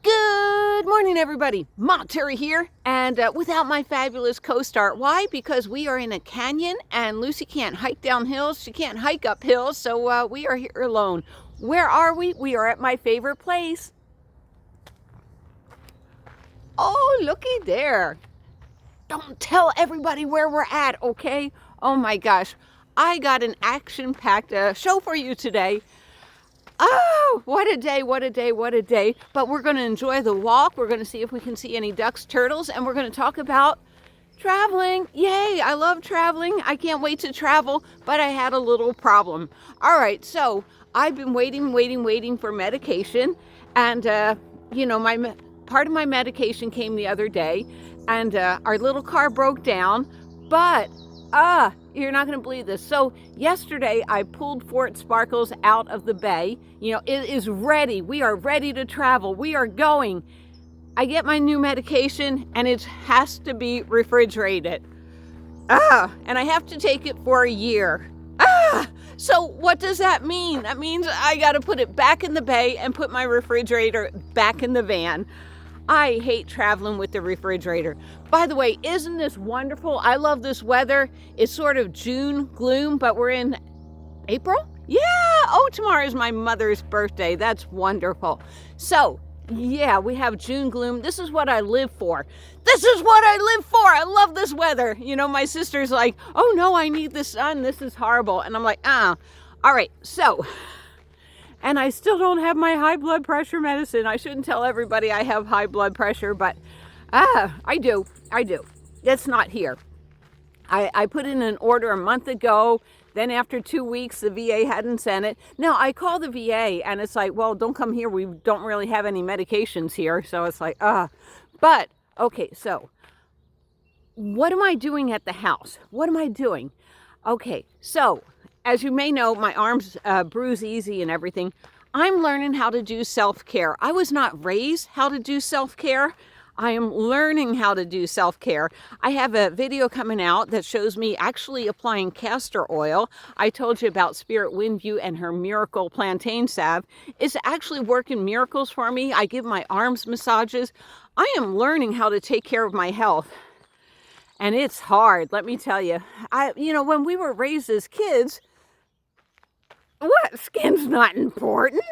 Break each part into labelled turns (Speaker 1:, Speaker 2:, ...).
Speaker 1: Good morning, everybody. Mont Terry here, and without my fabulous co-star. Why? Because we are in a canyon, and Lucy can't hike down hills. She can't hike up hills, so we are here alone. Where are we? We are at my favorite place. Oh, looky there. Don't tell everybody where we're at, okay? Oh my gosh. I got an action-packed show for you today. Oh, what a day, what a day, what a day. But we're going to enjoy the walk. We're going to see if we can see any ducks, turtles, and we're going to talk about traveling. Yay, I love traveling. I can't wait to travel, but I had a little problem. All right, so I've been waiting for medication. And, my part of my medication came the other day, and our little car broke down, but you're not going to believe this. So yesterday I pulled Fort Sparkles out of the bay. It is ready. We are ready to travel. We are going. I get my new medication and it has to be refrigerated. And I have to take it for a year. So what does that mean? That means I got to put it back in the bay and put my refrigerator back in the van. I hate traveling with the refrigerator. By the way, isn't this wonderful? I love this weather. It's sort of June gloom, but we're in April? Yeah. Oh, tomorrow is my mother's birthday. That's wonderful. So, yeah, we have June gloom. This is what I live for. This is what I live for. I love this weather. My sister's like, oh no, I need the sun. This is horrible. And I'm like, All right, so... And I still don't have my high blood pressure medicine. I shouldn't tell everybody I have high blood pressure, but I do. It's not here. I put in an order a month ago. Then after 2 weeks, the VA hadn't sent it. Now, I call the VA, and it's like, well, don't come here. We don't really have any medications here. So it's like, But, okay, so what am I doing at the house? What am I doing? Okay, so... As you may know, my arms bruise easy and everything. I'm learning how to do self-care. I was not raised how to do self-care. I am learning how to do self-care. I have a video coming out that shows me actually applying castor oil. I told you about Spirit Windview and her miracle plantain salve. It's actually working miracles for me. I give my arms massages. I am learning how to take care of my health. And it's hard, let me tell you. When we were raised as kids, what? Skin's not important,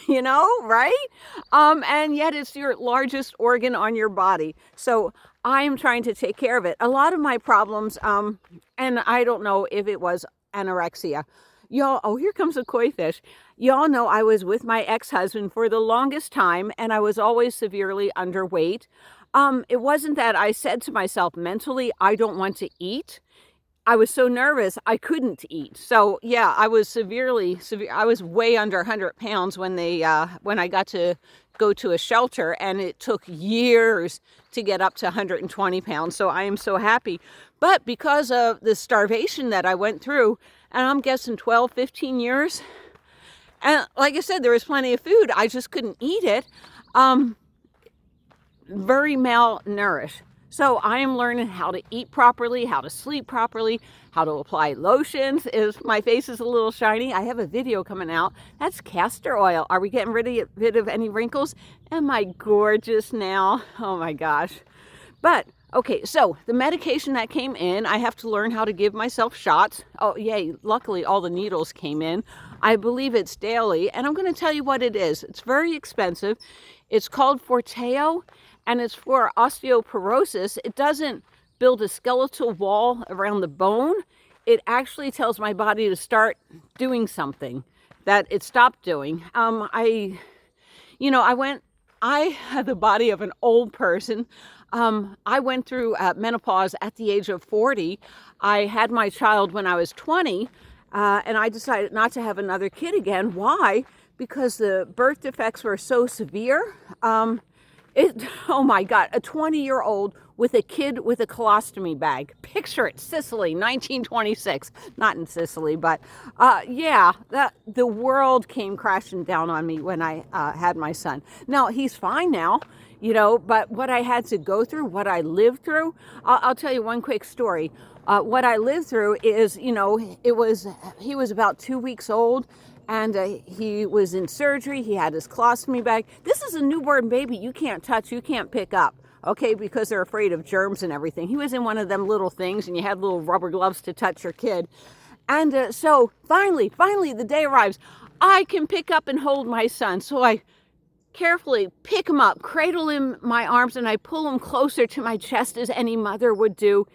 Speaker 1: right? And yet it's your largest organ on your body. So I am trying to take care of it. A lot of my problems, and I don't know if it was anorexia. Y'all, here comes a koi fish. Y'all know I was with my ex-husband for the longest time, and I was always severely underweight. It wasn't that I said to myself mentally, I don't want to eat. I was so nervous, I couldn't eat. So yeah, I was severe. I was way under 100 pounds when I got to go to a shelter, and it took years to get up to 120 pounds. So I am so happy. But because of the starvation that I went through, and I'm guessing 12, 15 years, and like I said, there was plenty of food. I just couldn't eat it. Very malnourished. So I am learning how to eat properly, how to sleep properly, how to apply lotions. My face is a little shiny. I have a video coming out. That's castor oil. Are we getting rid of any wrinkles? Am I gorgeous now? Oh my gosh. But, okay, so the medication that came in, I have to learn how to give myself shots. Oh, yay. Luckily, all the needles came in. I believe it's daily, and I'm going to tell you what it is. It's very expensive. It's called Forteo. And it's for osteoporosis. It doesn't build a skeletal wall around the bone. It actually tells my body to start doing something that it stopped doing. I had the body of an old person. I went through menopause at the age of 40. I had my child when I was 20, and I decided not to have another kid again. Why? Because the birth defects were so severe. Oh my God, a 20-year-old with a kid with a colostomy bag. Picture it, Sicily, 1926. Not in Sicily, but the world came crashing down on me when I had my son. Now, he's fine now, but what I had to go through, what I lived through, I'll tell you one quick story. What I lived through is, he was about 2 weeks old, And he was in surgery. He had his colostomy bag. This is a newborn baby you can't touch, you can't pick up, okay, because they're afraid of germs and everything. He was in one of them little things, and you had little rubber gloves to touch your kid. And so finally, the day arrives. I can pick up and hold my son. So I carefully pick him up, cradle him in my arms, and I pull him closer to my chest as any mother would do.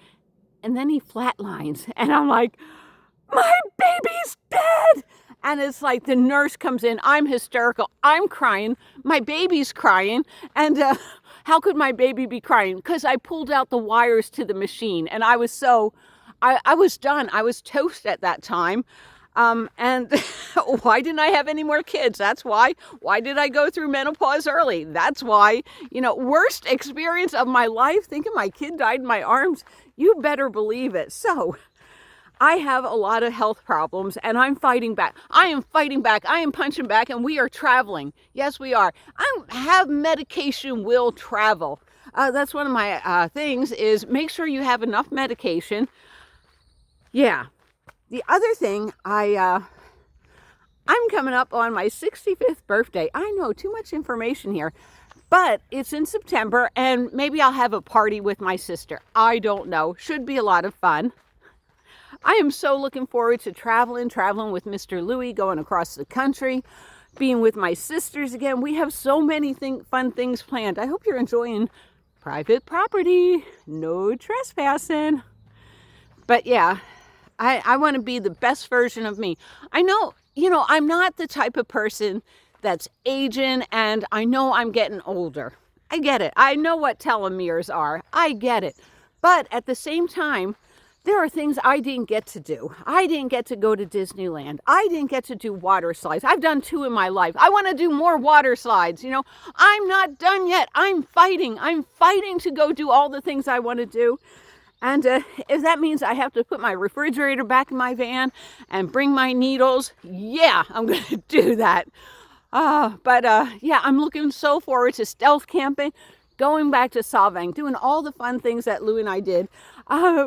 Speaker 1: And then he flatlines. And I'm like, my baby's dead. And it's like the nurse comes in. I'm hysterical. I'm crying. My baby's crying. And how could my baby be crying? Because I pulled out the wires to the machine. And I was I was done. I was toast at that time. And why didn't I have any more kids? That's why. Why did I go through menopause early? That's why. Worst experience of my life, thinking my kid died in my arms. You better believe it. So I have a lot of health problems, and I'm fighting back. I am fighting back. I am punching back, and we are traveling. Yes, we are. I have medication will travel. That's one of my things is make sure you have enough medication. Yeah. The other thing, I'm coming up on my 65th birthday. I know, too much information here. But it's in September, and maybe I'll have a party with my sister. I don't know. Should be a lot of fun. I am so looking forward to traveling with Mr. Louie, going across the country, being with my sisters again. We have so many fun things planned. I hope you're enjoying private property, no trespassing. But yeah, I want to be the best version of me. I know, I'm not the type of person that's aging, and I know I'm getting older. I get it. I know what telomeres are. I get it. But at the same time, there are things I didn't get to do. I didn't get to go to Disneyland. I didn't get to do water slides. I've done 2 in my life. I want to do more water slides. I'm not done yet. I'm fighting. I'm fighting to go do all the things I want to do. And if that means I have to put my refrigerator back in my van and bring my needles, yeah, I'm going to do that. Yeah, I'm looking so forward to stealth camping, going back to Solvang, doing all the fun things that Lou and I did.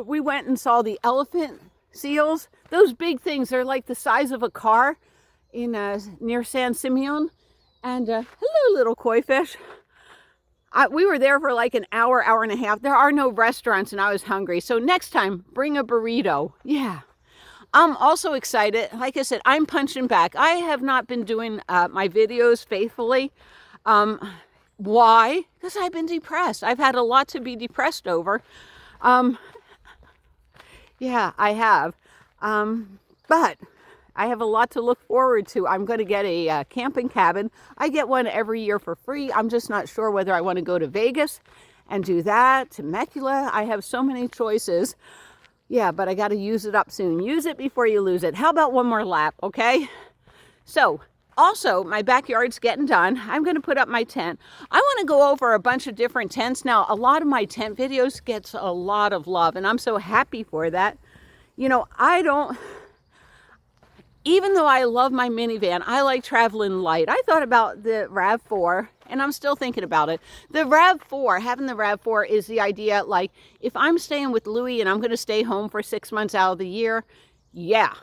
Speaker 1: We went and saw the elephant seals. Those big things, they're like the size of a car in near San Simeon. And hello, little koi fish. We were there for like an hour and a half. There are no restaurants, and I was hungry. So next time, bring a burrito. Yeah. I'm also excited. Like I said, I'm punching back. I have not been doing my videos faithfully. Why? Because I've been depressed. I've had a lot to be depressed over. Yeah, I have. But I have a lot to look forward to. I'm going to get a camping cabin. I get one every year for free. I'm just not sure whether I want to go to Vegas and do that, Temecula. I have so many choices. Yeah, but I got to use it up soon. Use it before you lose it. How about one more lap, okay? So, also, my backyard's getting done. I'm going to put up my tent. I want to go over a bunch of different tents. Now, a lot of my tent videos gets a lot of love, and I'm so happy for that. Even though I love my minivan, I like traveling light. I thought about the RAV4, and I'm still thinking about it. The RAV4, having the RAV4 is the idea, like, if I'm staying with Louie and I'm going to stay home for 6 months out of the year, yeah.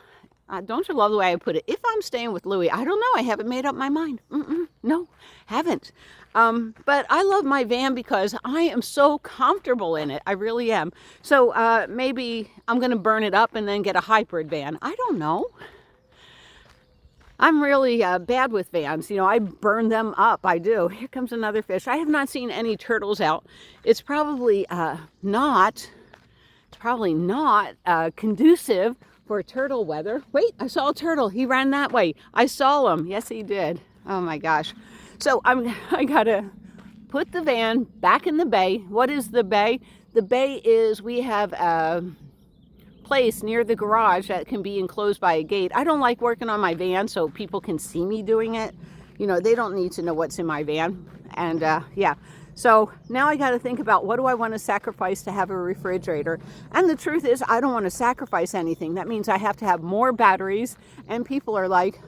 Speaker 1: Don't you love the way I put it? If I'm staying with Louie, I don't know. I haven't made up my mind. No, haven't. But I love my van because I am so comfortable in it. I really am. So maybe I'm going to burn it up and then get a hybrid van. I don't know. I'm really bad with vans. I burn them up. I do. Here comes another fish. I have not seen any turtles out. It's probably not conducive for turtle weather. Wait, I saw a turtle. He ran that way. I saw him. Yes, he did. Oh my gosh. So I gotta put the van back in the bay. What is the bay? The bay is, we have a place near the garage that can be enclosed by a gate. I don't like working on my van so people can see me doing it. They don't need to know what's in my van. And yeah. So now I got to think about, what do I want to sacrifice to have a refrigerator? And the truth is, I don't want to sacrifice anything. That means I have to have more batteries. And people are like,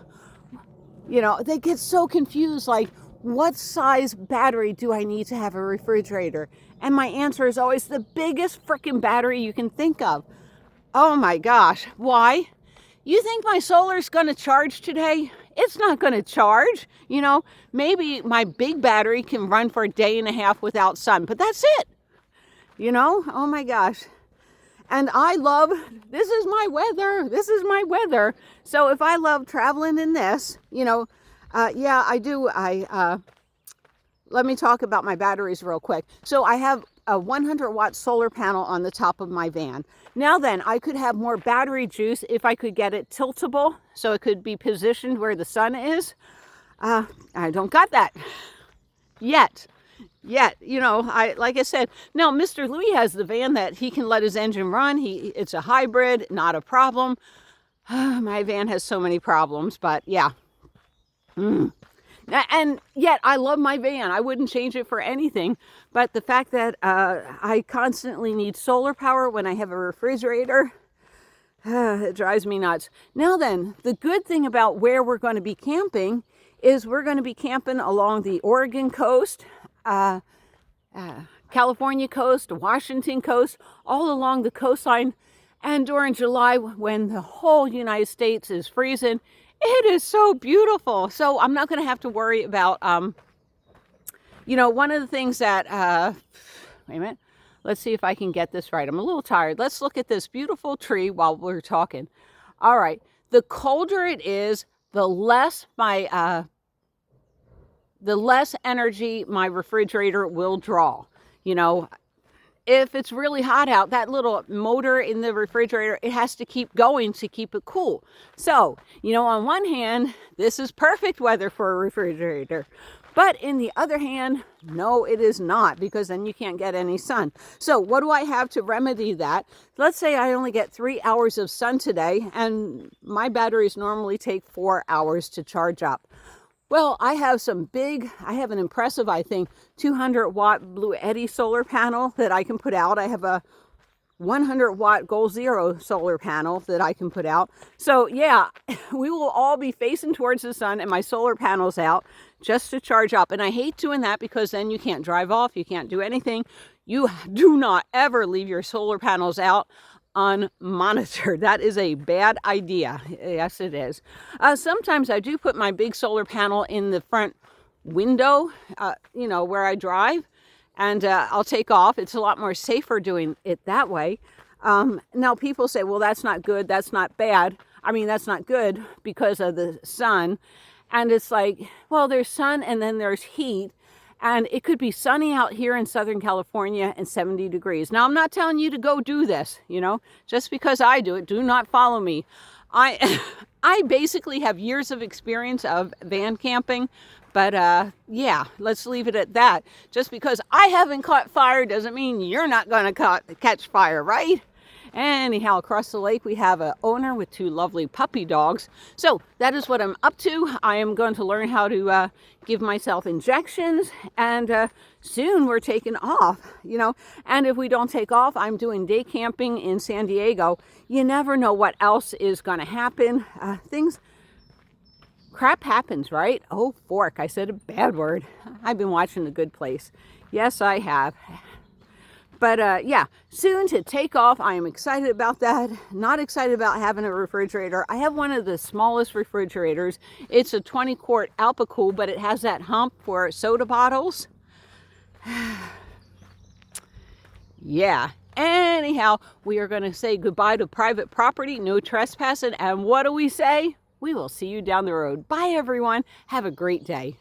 Speaker 1: they get so confused, like, what size battery do I need to have a refrigerator? And my answer is always the biggest freaking battery you can think of. Oh my gosh. Why? You think my solar's going to charge today? it's not going to charge. You know, maybe my big battery can run for a day and a half without sun, but that's it. You know, oh my gosh. And I love, this is my weather. This is my weather. So if I love traveling in this, you know, yeah, I do. Let me talk about my batteries real quick. So I have a 100-watt solar panel on the top of my van. Now then, I could have more battery juice if I could get it tiltable so it could be positioned where the sun is. I don't got that yet. You know, like I said, now Mr. Louis has the van that he can let his engine run. It's a hybrid, not a problem. My van has so many problems, but yeah. And yet I love my van. I wouldn't change it for anything. But the fact that I constantly need solar power when I have a refrigerator, it drives me nuts. Now then, the good thing about where we're going to be camping is we're going to be camping along the Oregon coast, California coast, Washington coast, all along the coastline. And during July, when the whole United States is freezing, it is so beautiful. So I'm not going to have to worry about, you know, one of the things that, wait a minute, let's see if I can get this right. I'm a little tired. Let's look at this beautiful tree while we're talking. All right. The colder it is, the less energy my refrigerator will draw. You know, if it's really hot out, that little motor in the refrigerator, it has to keep going to keep it cool. So, you know, on one hand, this is perfect weather for a refrigerator. But in the other hand, no, it is not, because then you can't get any sun. So what do I have to remedy that? Let's say I only get 3 hours of sun today, and my batteries normally take 4 hours to charge up. Well, I have an impressive, I think, 200-watt Blue Eddy solar panel that I can put out. I have a 100-watt Goal Zero solar panel that I can put out. So yeah, we will all be facing towards the sun and my solar panel's out just to charge up. And I hate doing that because then you can't drive off, you can't do anything. You do not ever leave your solar panels out unmonitored. That is a bad idea. Yes, it is. Sometimes I do put my big solar panel in the front window, you know, where I drive, and I'll take off. It's a lot more safer doing it that way. Now people say, well, that's not good. That's not bad. I mean, that's not good because of the sun. And it's like, well, there's sun and then there's heat. And it could be sunny out here in Southern California and 70 degrees. Now, I'm not telling you to go do this, you know, just because I do it. Do not follow me. I basically have years of experience of van camping, but yeah, let's leave it at that. Just because I haven't caught fire doesn't mean you're not going to catch fire, right? Anyhow, across the lake, we have an owner with 2 lovely puppy dogs. So that is what I'm up to. I am going to learn how to give myself injections, and soon we're taking off, you know. And if we don't take off, I'm doing day camping in San Diego. You never know what else is going to happen. Crap happens, right? Oh, fork. I said a bad word. I've been watching The Good Place. Yes, I have. But yeah, soon to take off. I am excited about that. Not excited about having a refrigerator. I have one of the smallest refrigerators. It's a 20-quart Alpacool, but it has that hump for soda bottles. Yeah. Anyhow, we are going to say goodbye to private property, no trespassing. And what do we say? We will see you down the road. Bye, everyone. Have a great day.